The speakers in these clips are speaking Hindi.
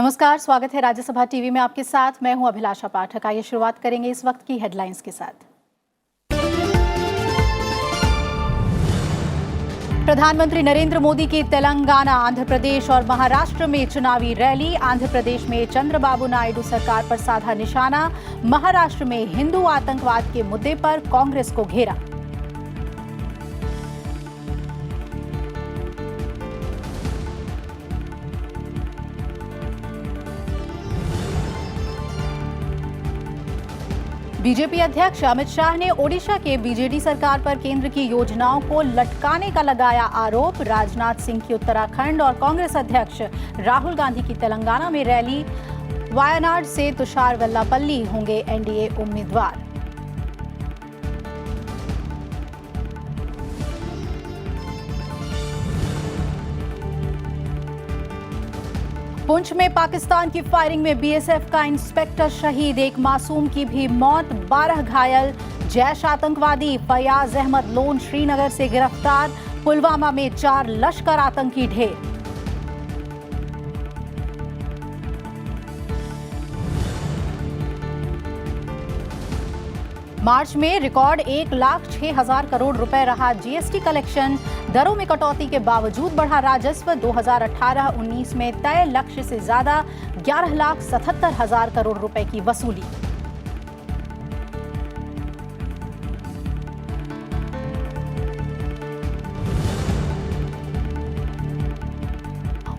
नमस्कार, स्वागत है राज्यसभा टीवी में आपके साथ। मैं हूं अभिलाषा पाठक। आइए शुरुआत करेंगे इस वक्त की हेडलाइंस के साथ। प्रधानमंत्री नरेंद्र मोदी की तेलंगाना, आंध्र प्रदेश और महाराष्ट्र में चुनावी रैली। आंध्र प्रदेश में चंद्रबाबू नायडू सरकार पर साधा निशाना। महाराष्ट्र में हिंदू आतंकवाद के मुद्दे पर कांग्रेस को घेरा। बीजेपी अध्यक्ष अमित शाह ने ओडिशा के बीजेडी सरकार पर केंद्र की योजनाओं को लटकाने का लगाया आरोप। राजनाथ सिंह की उत्तराखंड और कांग्रेस अध्यक्ष राहुल गांधी की तेलंगाना में रैली। वायनाड से तुषार वेल्लापल्ली होंगे एनडीए उम्मीदवार। पुंछ में पाकिस्तान की फायरिंग में बीएसएफ का इंस्पेक्टर शहीद। एक मासूम की भी मौत, 12 घायल। जैश आतंकवादी फयाज अहमद लोन श्रीनगर से गिरफ्तार। पुलवामा में 4 लश्कर आतंकी ढेर। मार्च में रिकॉर्ड 1,06,000 करोड़ रुपए रहा जीएसटी कलेक्शन। दरों में कटौती के बावजूद बढ़ा राजस्व। 2018-19 में तय लक्ष्य से ज्यादा 11,77,000 करोड़ रुपए की वसूली।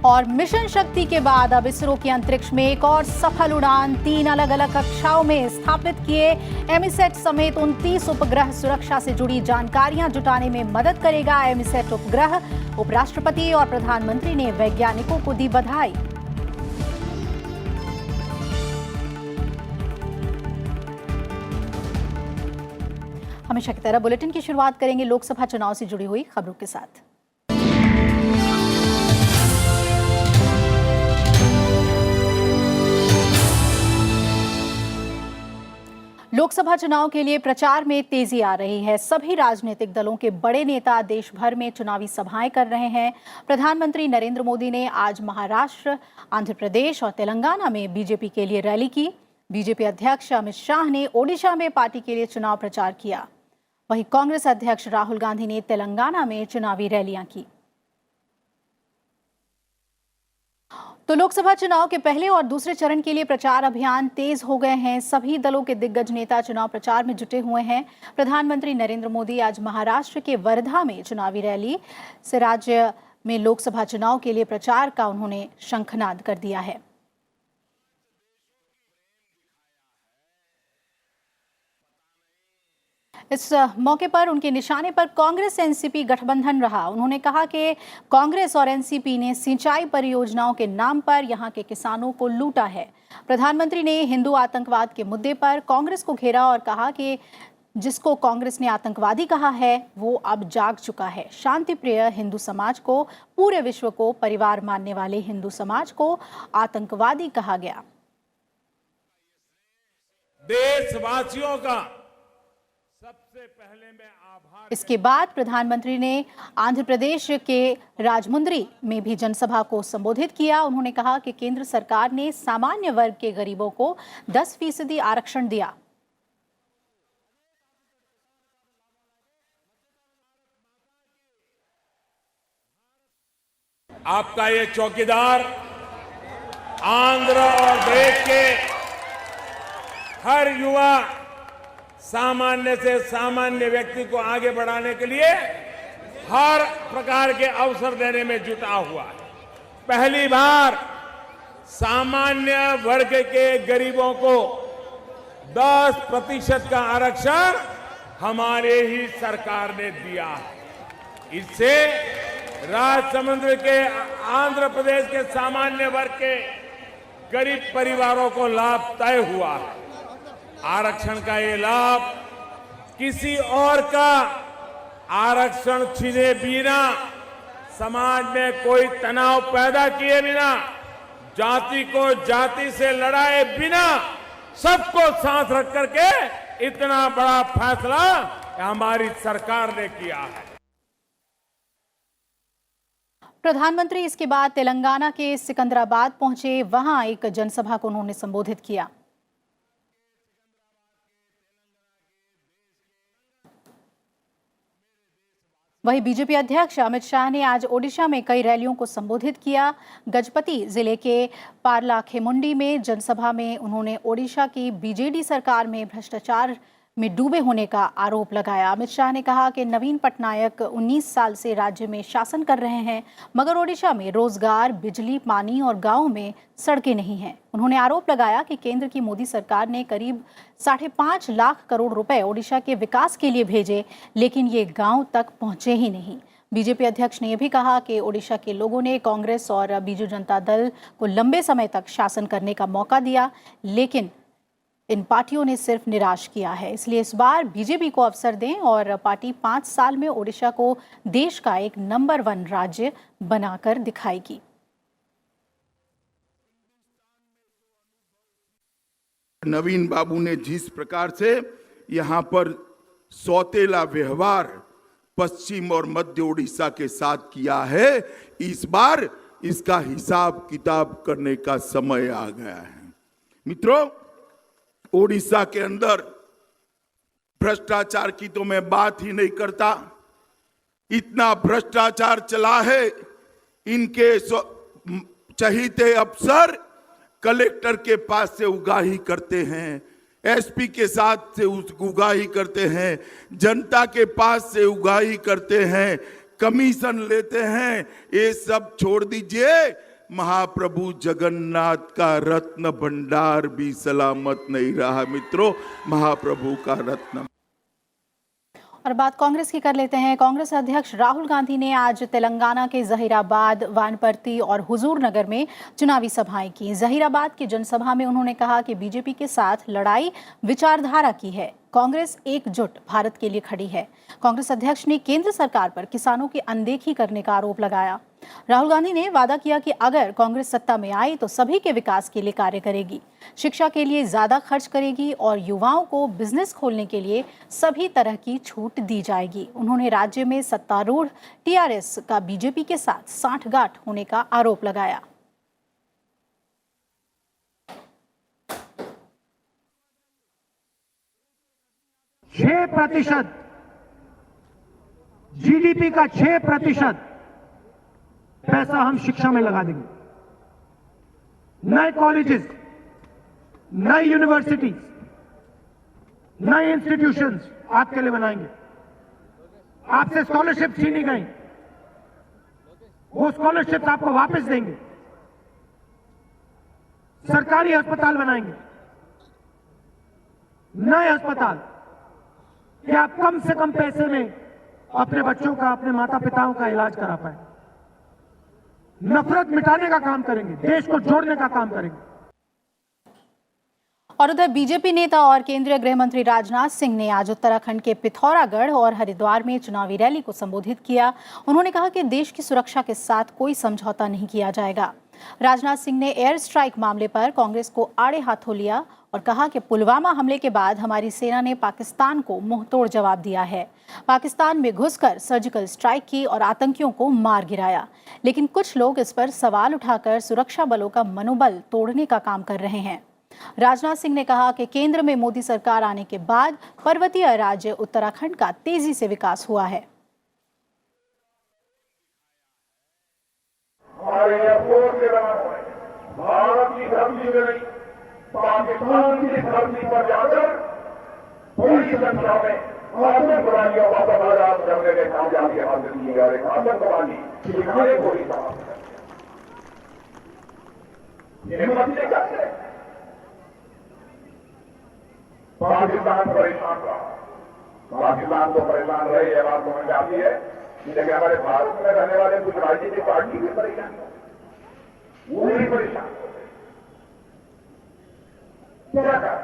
और मिशन शक्ति के बाद अब इसरो की अंतरिक्ष में एक और सफल उड़ान। 3 अलग अलग कक्षाओं में स्थापित किए एमीसैट समेत 29 उपग्रह। सुरक्षा से जुड़ी जानकारियां जुटाने में मदद करेगा एमीसैट उपग्रह। उपराष्ट्रपति और प्रधानमंत्री ने वैज्ञानिकों को दी बधाई। हमेशा की तरह बुलेटिन की शुरुआत करेंगे लोकसभा चुनाव से जुड़ी हुई खबरों के साथ। लोकसभा चुनाव के लिए प्रचार में तेजी आ रही है। सभी राजनीतिक दलों के बड़े नेता देश भर में चुनावी सभाएं कर रहे हैं। प्रधानमंत्री नरेंद्र मोदी ने आज महाराष्ट्र, आंध्र प्रदेश और तेलंगाना में बीजेपी के लिए रैली की। बीजेपी अध्यक्ष अमित शाह ने ओडिशा में पार्टी के लिए चुनाव प्रचार किया। वहीं कांग्रेस अध्यक्ष राहुल गांधी ने तेलंगाना में चुनावी रैलियां की। तो लोकसभा चुनाव के पहले और दूसरे चरण के लिए प्रचार अभियान तेज हो गए हैं। सभी दलों के दिग्गज नेता चुनाव प्रचार में जुटे हुए हैं। प्रधानमंत्री नरेंद्र मोदी आज महाराष्ट्र के वर्धा में चुनावी रैली से राज्य में लोकसभा चुनाव के लिए प्रचार का उन्होंने शंखनाद कर दिया है। इस मौके पर उनके निशाने पर कांग्रेस एनसीपी गठबंधन रहा। उन्होंने कहा कि कांग्रेस और एनसीपी ने सिंचाई परियोजनाओं के नाम पर यहां के किसानों को लूटा है। प्रधानमंत्री ने हिंदू आतंकवाद के मुद्दे पर कांग्रेस को घेरा और कहा कि जिसको कांग्रेस ने आतंकवादी कहा है वो अब जाग चुका है। शांति प्रिय हिंदू समाज को, पूरे विश्व को परिवार मानने वाले हिंदू समाज को आतंकवादी कहा गया। देशवासियों का सबसे पहले मैं आभार। इसके बाद प्रधानमंत्री ने आंध्र प्रदेश के राजमुंद्री में भी जनसभा को संबोधित किया। उन्होंने कहा कि केंद्र सरकार ने सामान्य वर्ग के गरीबों को 10% आरक्षण दिया। आपका ये चौकीदार आंध्र और देश के हर युवा, सामान्य से सामान्य व्यक्ति को आगे बढ़ाने के लिए हर प्रकार के अवसर देने में जुटा हुआ है। पहली बार सामान्य वर्ग के गरीबों को 10% का आरक्षण हमारे ही सरकार ने दिया है। इससे राजसमंद के आंध्र प्रदेश के सामान्य वर्ग के गरीब परिवारों को लाभ तय हुआ है। आरक्षण का ये लाभ किसी और का आरक्षण छीने बिना, समाज में कोई तनाव पैदा किए बिना, जाति को जाति से लड़ाए बिना, सबको साथ रख करके इतना बड़ा फैसला हमारी सरकार ने किया है। प्रधानमंत्री इसके बाद तेलंगाना के सिकंदराबाद पहुंचे। वहां एक जनसभा को उन्होंने संबोधित किया। वहीं बीजेपी अध्यक्ष अमित शाह ने आज ओडिशा में कई रैलियों को संबोधित किया। गजपति जिले के पारलाखेमुंडी में जनसभा में उन्होंने ओडिशा की बीजेडी सरकार में भ्रष्टाचार में डूबे होने का आरोप लगाया। अमित शाह ने कहा कि नवीन पटनायक 19 साल से राज्य में शासन कर रहे हैं, मगर ओडिशा में रोजगार, बिजली, पानी और गांवों में सड़कें नहीं हैं। उन्होंने आरोप लगाया कि केंद्र की मोदी सरकार ने करीब 5.5 लाख करोड़ रुपए ओडिशा के विकास के लिए भेजे, लेकिन ये गांव तक पहुंचे ही नहीं। बीजेपी अध्यक्ष ने यह भी कहा कि ओडिशा के लोगों ने कांग्रेस और बीजू जनता दल को लंबे समय तक शासन करने का मौका दिया, लेकिन इन पार्टियों ने सिर्फ निराश किया है। इसलिए इस बार बीजेपी को अवसर दें और पार्टी 5 साल में ओडिशा को देश का एक नंबर 1 राज्य बनाकर दिखाएगी। नवीन बाबू ने जिस प्रकार से यहाँ पर सौतेला व्यवहार पश्चिम और मध्य ओडिशा के साथ किया है, इस बार इसका हिसाब किताब करने का समय आ गया है। मित्रों, ओडिशा के अंदर भ्रष्टाचार की तो मैं बात ही नहीं करता। इतना भ्रष्टाचार चला है, इनके चहीते अफसर कलेक्टर के पास से उगाही करते हैं, एसपी के साथ से उगाही करते हैं, जनता के पास से उगाही करते हैं, कमीशन लेते हैं। ये सब छोड़ दीजिए, महाप्रभु जगन्नाथ का रत्न भंडार भी सलामत नहीं रहा। मित्रों, महाप्रभु का रत्न। और बात कांग्रेस की कर लेते हैं। कांग्रेस अध्यक्ष राहुल गांधी ने आज तेलंगाना के जहीराबाद, वानपर्ती और हुजूर नगर में चुनावी सभाएं की। जहीराबाद की जनसभा में उन्होंने कहा कि बीजेपी के साथ लड़ाई विचारधारा की है, कांग्रेस एकजुट भारत के लिए खड़ी है। कांग्रेस अध्यक्ष ने केंद्र सरकार पर किसानों की अनदेखी करने का आरोप लगाया। राहुल गांधी ने वादा किया कि अगर कांग्रेस सत्ता में आई तो सभी के विकास के लिए कार्य करेगी, शिक्षा के लिए ज्यादा खर्च करेगी और युवाओं को बिजनेस खोलने के लिए सभी तरह की छूट दी जाएगी। उन्होंने राज्य में सत्तारूढ़ टीआरएस का बीजेपी के साथ सांठगांठ होने का आरोप लगाया। छह प्रतिशत जीडीपी का 6% पैसा हम शिक्षा में लगा देंगे। नए कॉलेजेस, नई यूनिवर्सिटीज, नए इंस्टीट्यूशंस आपके लिए बनाएंगे। आपसे स्कॉलरशिप छीनी गई, वो स्कॉलरशिप आपको वापस देंगे। सरकारी अस्पताल बनाएंगे, नए अस्पताल कि आप कम से कम पैसे में अपने बच्चों का, अपने माता पिताओं का इलाज करा पाए। नफरत मिटाने का काम करेंगे, देश को जोड़ने का काम करेंगे। और उधर बीजेपी नेता और केंद्रीय गृह मंत्री राजनाथ सिंह ने आज उत्तराखंड के पिथौरागढ़ और हरिद्वार में चुनावी रैली को संबोधित किया। उन्होंने कहा कि देश की सुरक्षा के साथ कोई समझौता नहीं किया जाएगा। राजनाथ सिंह ने एयर स्ट्राइक मामले पर कांग्रेस को आड़े हाथों लिया और कहा कि पुलवामा हमले के बाद हमारी सेना ने पाकिस्तान को मुंहतोड़ जवाब दिया है। पाकिस्तान में घुसकर सर्जिकल स्ट्राइक की और आतंकियों को मार गिराया, लेकिन कुछ लोग इस पर सवाल उठाकर सुरक्षा बलों का मनोबल तोड़ने का काम कर रहे हैं। राजनाथ सिंह ने कहा कि केंद्र में मोदी सरकार आने के बाद पर्वतीय राज्य उत्तराखंड का तेजी से विकास हुआ है। भारत की धरती में नहीं, पाकिस्तान की धरती पर जाकर बड़ी संख्या में आतंकवादियों का बर्बाद करने के कामयाबी हासिल की है। आतंकवादी ठिकाने को ही हिम्मत नहीं करते। पाकिस्तान परेशान रहा, पाकिस्तान तो परेशान रहे, ये बात समझ में आती है। लेकिन हमारे भारत में रहने वाले कुछ राजनीतिक पार्टी भी परेशान है, वो भी परेशान। क्या कर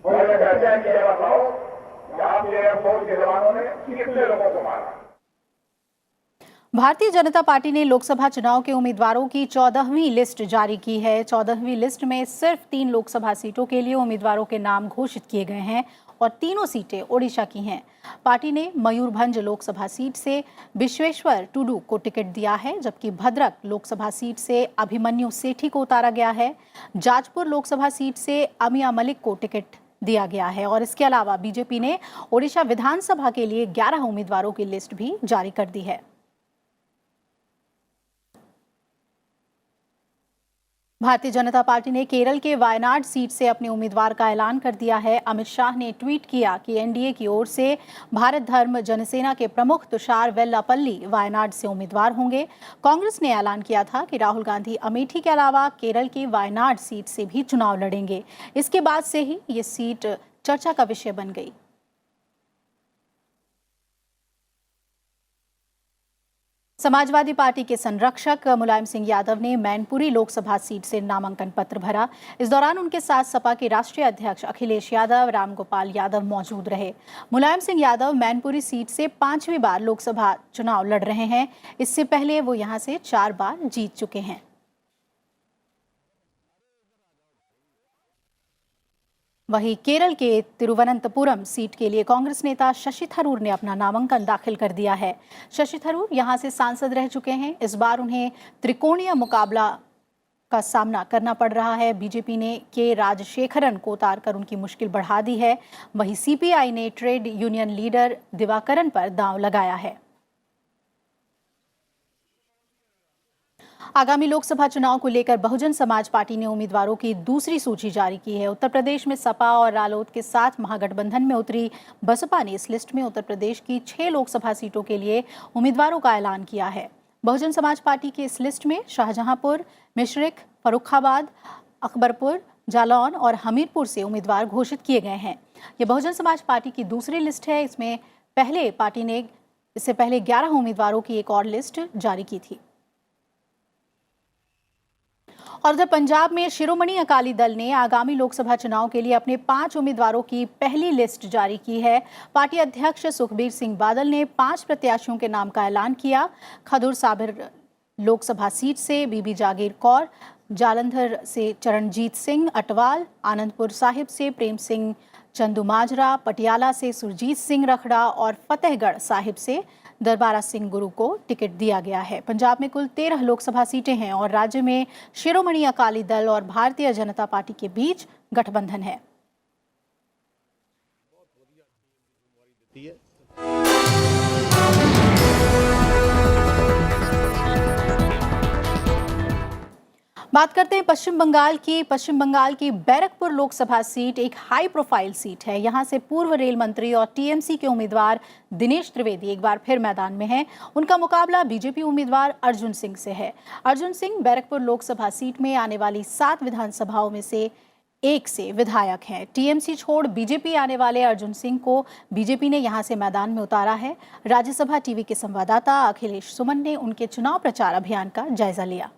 और ये कहते हैं कि ये बताओ कि आपके एयरफोर्स के जवानों ने कितने लोगों को मारा। भारतीय जनता पार्टी ने लोकसभा चुनाव के उम्मीदवारों की 14वीं लिस्ट जारी की है। 14वीं लिस्ट में सिर्फ 3 लोकसभा सीटों के लिए उम्मीदवारों के नाम घोषित किए गए हैं और तीनों सीटें ओडिशा की हैं। पार्टी ने मयूरभंज लोकसभा सीट से विश्वेश्वर टुडू को टिकट दिया है, जबकि भद्रक लोकसभा सीट से अभिमन्यु सेठी को उतारा गया है। जाजपुर लोकसभा सीट से अमिया मलिक को टिकट दिया गया है और इसके अलावा बीजेपी ने ओडिशा विधानसभा के लिए 11 उम्मीदवारों की लिस्ट भी जारी कर दी है। भारतीय जनता पार्टी ने केरल के वायनाड सीट से अपने उम्मीदवार का ऐलान कर दिया है। अमित शाह ने ट्वीट किया कि एनडीए की ओर से भारत धर्म जनसेना के प्रमुख तुषार वेल्लापल्ली वायनाड से उम्मीदवार होंगे। कांग्रेस ने ऐलान किया था कि राहुल गांधी अमेठी के अलावा केरल की वायनाड सीट से भी चुनाव लड़ेंगे। इसके बाद से ही ये सीट चर्चा का विषय बन गई। समाजवादी पार्टी के संरक्षक मुलायम सिंह यादव ने मैनपुरी लोकसभा सीट से नामांकन पत्र भरा। इस दौरान उनके साथ सपा के राष्ट्रीय अध्यक्ष अखिलेश यादव, रामगोपाल यादव मौजूद रहे। मुलायम सिंह यादव मैनपुरी सीट से 5वीं बार लोकसभा चुनाव लड़ रहे हैं। इससे पहले वो यहां से 4 बार जीत चुके हैं। वहीं केरल के तिरुवनंतपुरम सीट के लिए कांग्रेस नेता शशि थरूर ने अपना नामांकन दाखिल कर दिया है। शशि थरूर यहां से सांसद रह चुके हैं। इस बार उन्हें त्रिकोणीय मुकाबला का सामना करना पड़ रहा है। बीजेपी ने के राजशेखरन को उतारकर उनकी मुश्किल बढ़ा दी है। वहीं सीपीआई ने ट्रेड यूनियन लीडर दिवाकरन पर दांव लगाया है। आगामी लोकसभा चुनाव को लेकर बहुजन समाज पार्टी ने उम्मीदवारों की दूसरी सूची जारी की है। उत्तर प्रदेश में सपा और रालोद के साथ महागठबंधन में उतरी बसपा ने इस लिस्ट में उत्तर प्रदेश की 6 लोकसभा सीटों के लिए उम्मीदवारों का ऐलान किया है। बहुजन समाज पार्टी की इस लिस्ट में शाहजहांपुर, मिश्रिख, फर्रुखाबाद, अकबरपुर, जालौन और हमीरपुर से उम्मीदवार घोषित किए गए हैं। यह बहुजन समाज पार्टी की दूसरी लिस्ट है। इससे पहले 11 उम्मीदवारों की एक और लिस्ट जारी की थी। और उधर पंजाब में शिरोमणि अकाली दल ने आगामी लोकसभा चुनाव के लिए अपने 5 उम्मीदवारों की पहली लिस्ट जारी की है। पार्टी अध्यक्ष सुखबीर सिंह बादल ने 5 प्रत्याशियों के नाम का ऐलान किया। खदुर साबिर लोकसभा सीट से बीबी जागीर कौर, जालंधर से चरणजीत सिंह अटवाल, आनंदपुर साहिब से प्रेम सिंह चंदूमाजरा, पटियाला से सुरजीत सिंह रखड़ा और फतेहगढ़ साहिब से दरबारा सिंह गुरु को टिकट दिया गया है। पंजाब में कुल 13 लोकसभा सीटें हैं और राज्य में शिरोमणि अकाली दल और भारतीय जनता पार्टी के बीच गठबंधन है। बात करते हैं पश्चिम बंगाल की बैरकपुर लोकसभा सीट एक हाई प्रोफाइल सीट है। यहां से पूर्व रेल मंत्री और टीएमसी के उम्मीदवार दिनेश त्रिवेदी एक बार फिर मैदान में हैं। उनका मुकाबला बीजेपी उम्मीदवार अर्जुन सिंह से है। अर्जुन सिंह बैरकपुर लोकसभा सीट में आने वाली 7 विधानसभाओं में से एक से विधायक हैं। टीएमसी छोड़ बीजेपी आने वाले अर्जुन सिंह को बीजेपी ने यहां से मैदान में उतारा है। राज्यसभा टीवी के संवाददाता अखिलेश सुमन ने उनके चुनाव प्रचार अभियान का जायजा लिया।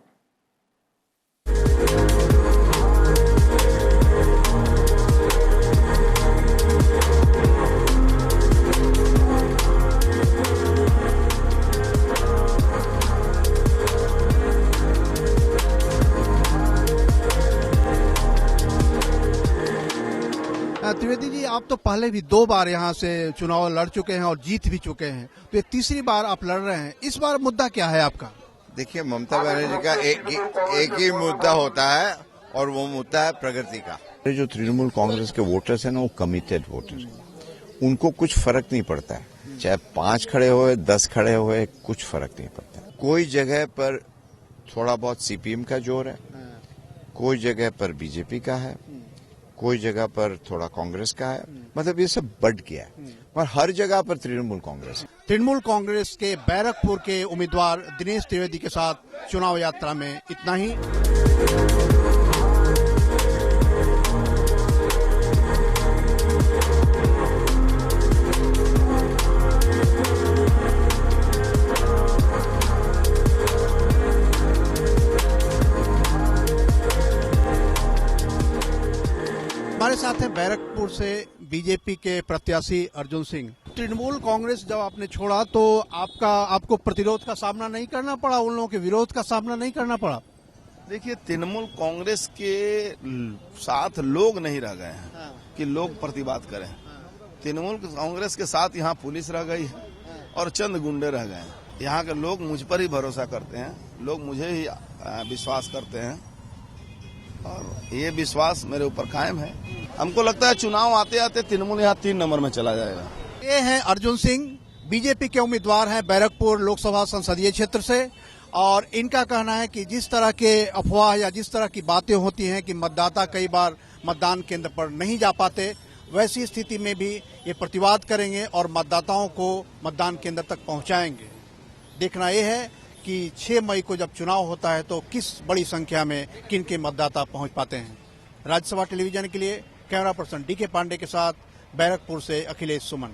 त्रिवेदी जी, आप तो पहले भी 2 बार यहाँ से चुनाव लड़ चुके हैं और जीत भी चुके हैं, तो ये तीसरी बार आप लड़ रहे हैं। इस बार मुद्दा क्या है आपका? देखिए, ममता बनर्जी का एक ही मुद्दा होता है और वो मुद्दा है प्रगति का। जो तृणमूल कांग्रेस के वोटर्स हैं ना, वो कमिटेड वोटर्स हैं। उनको कुछ फर्क नहीं पड़ता है, चाहे 5 खड़े हुए 10 खड़े हुए, कुछ फर्क नहीं पड़ता। कोई जगह पर थोड़ा बहुत सीपीएम का जोर है, कोई जगह पर बीजेपी का है, कोई जगह पर थोड़ा कांग्रेस का है। मतलब ये सब बढ़ गया है और हर जगह पर तृणमूल कांग्रेस। तृणमूल कांग्रेस के बैरकपुर के उम्मीदवार दिनेश त्रिवेदी के साथ चुनाव यात्रा में इतना ही। हमारे साथ हैं बैरकपुर से बीजेपी के प्रत्याशी अर्जुन सिंह। तृणमूल कांग्रेस जब आपने छोड़ा तो आपको प्रतिरोध का सामना नहीं करना पड़ा, उन लोगों के विरोध का सामना नहीं करना पड़ा? देखिए, तृणमूल कांग्रेस के साथ लोग नहीं रह गए हैं कि लोग प्रतिवाद करें। तृणमूल कांग्रेस के साथ यहाँ पुलिस रह गई है और चंद गुंडे रह गए हैं। यहाँ के लोग मुझ पर ही भरोसा करते हैं, लोग मुझे ही विश्वास करते हैं और ये विश्वास मेरे ऊपर कायम है। हमको लगता है चुनाव आते आते तृणमूल यहाँ 3 नंबर में चला जाएगा। ये हैं अर्जुन सिंह, बीजेपी के उम्मीदवार हैं बैरकपुर लोकसभा संसदीय क्षेत्र से, और इनका कहना है कि जिस तरह के अफवाह या जिस तरह की बातें होती हैं कि मतदाता कई बार मतदान केंद्र पर नहीं जा पाते, वैसी स्थिति में भी ये प्रतिवाद करेंगे और मतदाताओं को मतदान केंद्र तक पहुंचाएंगे। देखना यह है कि 6 मई को जब चुनाव होता है तो किस बड़ी संख्या में किन के मतदाता पहुंच पाते हैं। राज्यसभा टेलीविजन के लिए कैमरा पर्सन डीके पांडे के साथ बैरकपुर से अखिलेश सुमन।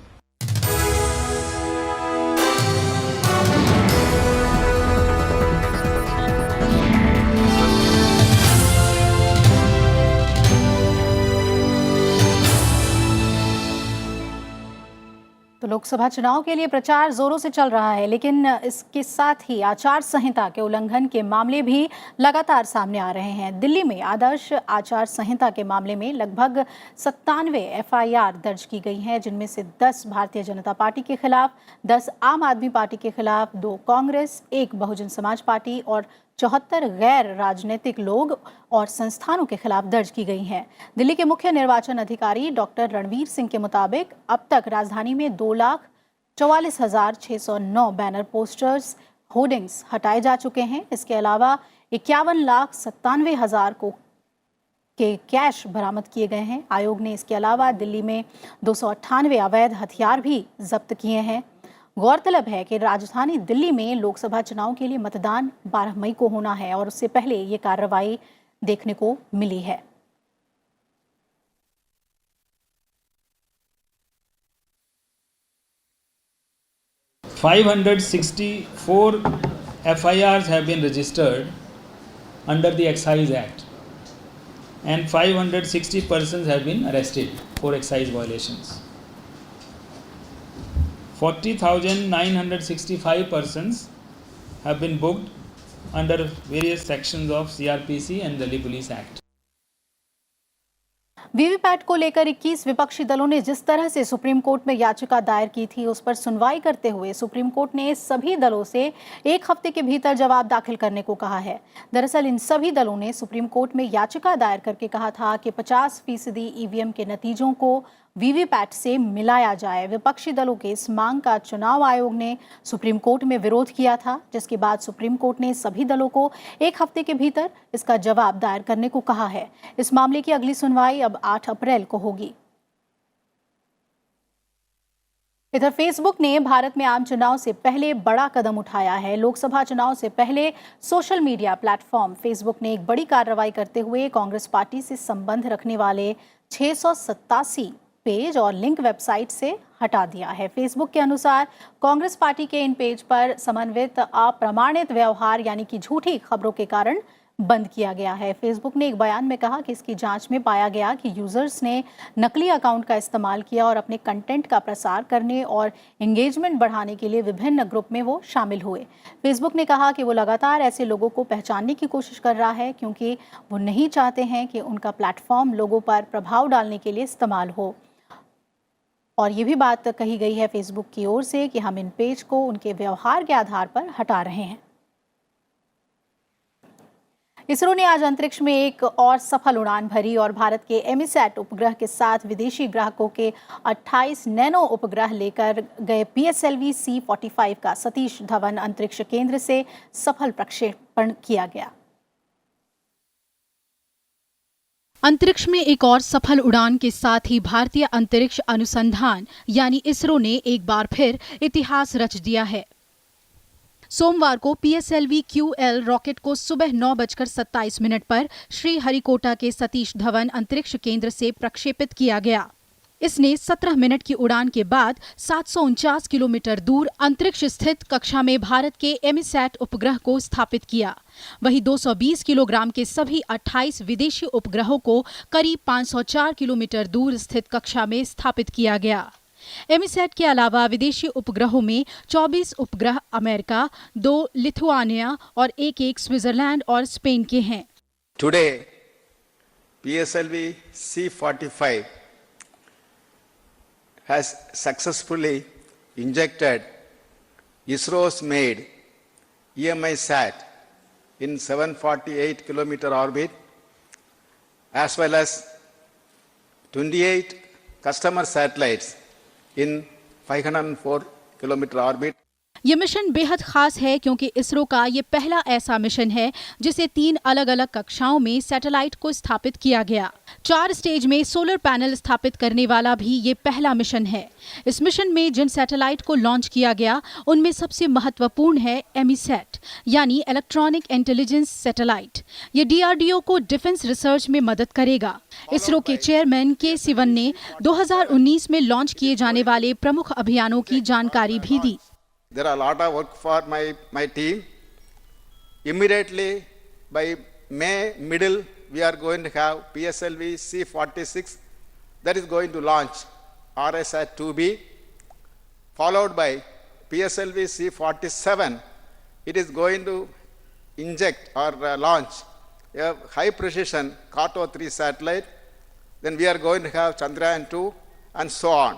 तो लोकसभा चुनाव के लिए प्रचार जोरों से चल रहा है, लेकिन इसके साथ ही आचार संहिता के उल्लंघन के मामले भी लगातार सामने आ रहे हैं। दिल्ली में आदर्श आचार संहिता के मामले में लगभग 97 एफआईआर दर्ज की गई हैं, जिनमें से 10 भारतीय जनता पार्टी के खिलाफ, 10 आम आदमी पार्टी के खिलाफ, 2 कांग्रेस, 1 बहुजन समाज पार्टी और 74 गैर राजनीतिक लोग और संस्थानों के खिलाफ दर्ज की गई हैं। दिल्ली के मुख्य निर्वाचन अधिकारी डॉक्टर रणवीर सिंह के मुताबिक अब तक राजधानी में 2,44,609 बैनर, पोस्टर्स, होर्डिंग्स हटाए जा चुके हैं। इसके अलावा 51,97,000 के कैश बरामद किए गए हैं। आयोग ने इसके अलावा दिल्ली में 298 अवैध हथियार भी जब्त किए हैं। गौरतलब है कि राजधानी दिल्ली में लोकसभा चुनाव के लिए मतदान 12 मई को होना है और उससे पहले ये कार्रवाई देखने को मिली है। $564 FIRs have been registered under the Excise Act and 560 persons have been arrested for excise violations. 40,965 persons have been booked under various sections of CRPC and Delhi Police Act. VVPAT को लेकर 21 विपक्षी दलों ने जिस तरह से सुप्रीम कोर्ट में याचिका दायर की थी, उस पर सुनवाई करते हुए सुप्रीम कोर्ट ने सभी दलों से 1 हफ्ते के भीतर जवाब दाखिल करने को कहा है। दरअसल इन सभी दलों ने सुप्रीम कोर्ट में याचिका दायर करके कहा था कि 50% ईवीएम के नतीजों को वीवीपैट से मिलाया जाए। विपक्षी दलों के इस मांग का चुनाव आयोग ने सुप्रीम कोर्ट में विरोध किया था, जिसके बाद सुप्रीम कोर्ट ने सभी दलों को 1 हफ्ते के भीतर इसका जवाब दायर करने को कहा है। इस मामले की अगली सुनवाई अब 8 अप्रैल को होगी। इधर फेसबुक ने भारत में आम चुनाव से पहले बड़ा कदम उठाया है। लोकसभा चुनाव से पहले सोशल मीडिया प्लेटफॉर्म फेसबुक ने एक बड़ी कार्रवाई करते हुए कांग्रेस पार्टी से संबंध रखने वाले 687 पेज और लिंक वेबसाइट से हटा दिया है। फेसबुक के अनुसार कांग्रेस पार्टी के इन पेज पर समन्वित अप्रमाणित व्यवहार यानी कि झूठी खबरों के कारण बंद किया गया है। फेसबुक ने एक बयान में कहा कि इसकी जांच में पाया गया कि यूजर्स ने नकली अकाउंट का इस्तेमाल किया और अपने कंटेंट का प्रसार करने और एंगेजमेंट बढ़ाने के लिए विभिन्न ग्रुप में वो शामिल हुए। फेसबुक ने कहा कि वो लगातार ऐसे लोगों को पहचानने की कोशिश कर रहा है, क्योंकि वो नहीं चाहते हैं कि उनका प्लेटफॉर्म लोगों पर प्रभाव डालने के लिए इस्तेमाल हो। और ये भी बात कही गई है फेसबुक की ओर से कि हम इन पेज को उनके व्यवहार के आधार पर हटा रहे हैं। इसरो ने आज अंतरिक्ष में एक और सफल उड़ान भरी और भारत के एमीसैट उपग्रह के साथ विदेशी ग्राहकों के 28 नैनो उपग्रह लेकर गए PSLV C-45 का सतीश धवन अंतरिक्ष केंद्र से सफल प्रक्षेपण किया गया। अंतरिक्ष में एक और सफल उड़ान के साथ ही भारतीय अंतरिक्ष अनुसंधान यानी इसरो ने एक बार फिर इतिहास रच दिया है। सोमवार को PSLV QL रॉकेट को सुबह 9:27 पर श्रीहरिकोटा के सतीश धवन अंतरिक्ष केंद्र से प्रक्षेपित किया गया। इसने 17 मिनट की उड़ान के बाद 749 किलोमीटर दूर अंतरिक्ष स्थित कक्षा में भारत के एमीसैट उपग्रह को स्थापित किया। वहीं 220 किलोग्राम के सभी 28 विदेशी उपग्रहों को करीब 504 किलोमीटर दूर स्थित कक्षा में स्थापित किया गया। एमीसैट के अलावा विदेशी उपग्रहों में 24 उपग्रह अमेरिका, 2 लिथुआनिया और एक स्विट्जरलैंड और स्पेन के हैं। Today, PSLV C-45 has successfully injected ISRO's made EMI-SAT in 748 kilometer orbit, as well as 28 customer satellites in 504 kilometer orbit. ये मिशन बेहद खास है क्योंकि इसरो का ये पहला ऐसा मिशन है जिसे 3 अलग-अलग कक्षाओं में सैटेलाइट को स्थापित किया गया। 4 स्टेज में सोलर पैनल स्थापित करने वाला भी ये पहला मिशन है। इस मिशन में जिन सैटेलाइट को लॉन्च किया गया उनमें सबसे महत्वपूर्ण है एमीसैट यानी इलेक्ट्रॉनिक इंटेलिजेंस सैटेलाइट। ये DRDO को डिफेंस रिसर्च में मदद करेगा। इसरो के चेयरमैन के सिवन ने 2019 में लॉन्च किए जाने वाले प्रमुख अभियानों की जानकारी भी दी। There are a lot of work for my team. Immediately by May middle, we are going to have PSLV C46 that is going to launch RSAT-2B, followed by PSLV C47. It is going to inject or launch a high precision COTO-3 satellite. Then we are going to have Chandrayaan-2 and so on.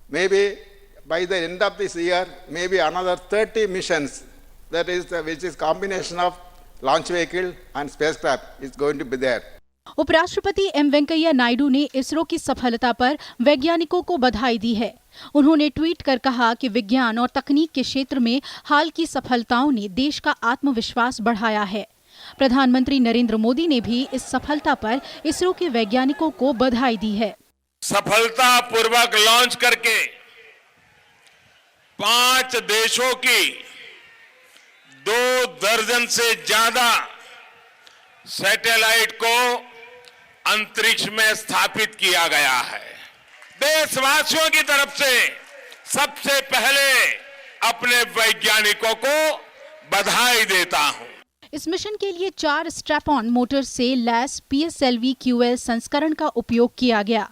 Maybe by the end of this year, maybe another 30 missions, that is, which is combination of launch vehicle and spacecraft is going to be there. उपराष्ट्रपति एम वेंकैया नायडू ने इसरो की सफलता पर वैज्ञानिकों को बधाई दी है। उन्होंने ट्वीट कर कहा कि विज्ञान और तकनीक के क्षेत्र में हाल की सफलताओं ने देश का आत्मविश्वास बढ़ाया है। प्रधानमंत्री नरेंद्र मोदी ने भी इस सफलता पर इसरो के वैज्ञानिकों को बधाई दी है। सफलतापूर्वक लॉन्च करके 5 देशों की 2 दर्जन से ज्यादा सैटेलाइट को अंतरिक्ष में स्थापित किया गया है। देशवासियों की तरफ से सबसे पहले अपने वैज्ञानिकों को बधाई देता हूं। इस मिशन के लिए 4 स्ट्रैप-ऑन मोटर से लैस PSLV QL संस्करण का उपयोग किया गया।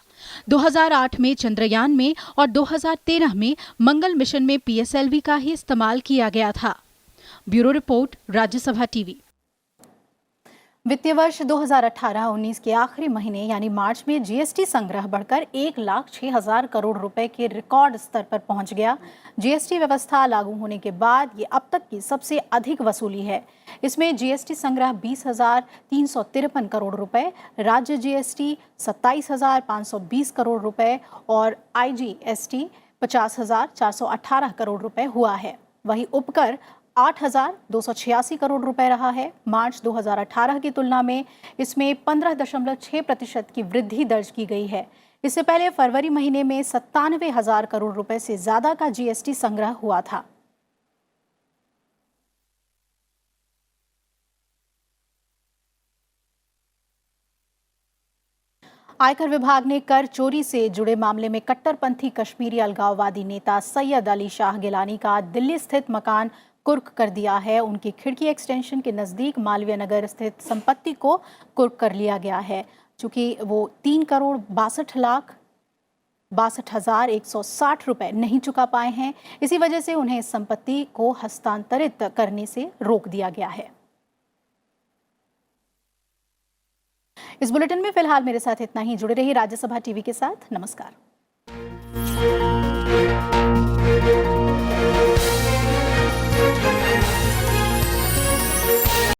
2008 में चंद्रयान में और 2013 में मंगल मिशन में PSLV का ही इस्तेमाल किया गया था। Bureau report, Rajya Sabha TV. वित्तीय वर्ष 2018-19 के आखिरी महीने यानी मार्च में GST संग्रह बढ़कर 1,06,000 करोड़ रुपए के रिकॉर्ड स्तर पर पहुंच गया। GST व्यवस्था लागू होने के बाद ये अब तक की सबसे अधिक वसूली है। इसमें GST संग्रह 20,353 करोड़ रुपए, राज्य GST 27,520 करोड़ रुपए और IGST 50,418 करोड़ रुपए हुआ है। वहीं उपकर 8,286 करोड़ रुपए रहा है। मार्च 2018 की तुलना में इसमें 15.6% की वृद्धि दर्ज की गई है। इससे पहले फरवरी महीने में 97,000 करोड़ रुपए से ज्यादा का GST संग्रह हुआ था। आयकर विभाग ने कर चोरी से जुड़े मामले में कट्टरपंथी कश्मीरी अलगाववादी नेता सैयद अली शाह गिलानी का दिल्ली स्थित मकान कुर्क कर दिया है। उनकी खिड़की एक्सटेंशन के नज़दीक मालवीय नगर स्थित संपत्ति को कुर्क कर लिया गया है। चूंकि वो 3,62,62,160 रुपए नहीं चुका पाए हैं, इसी वजह से उन्हें इस संपत्ति को हस्तांतरित करने से रोक दिया गया है। इस बुलेटिन में फिलहाल मेरे साथ इतना ही। जुड़े रहिए राज्यसभा टीवी के साथ। नमस्कार।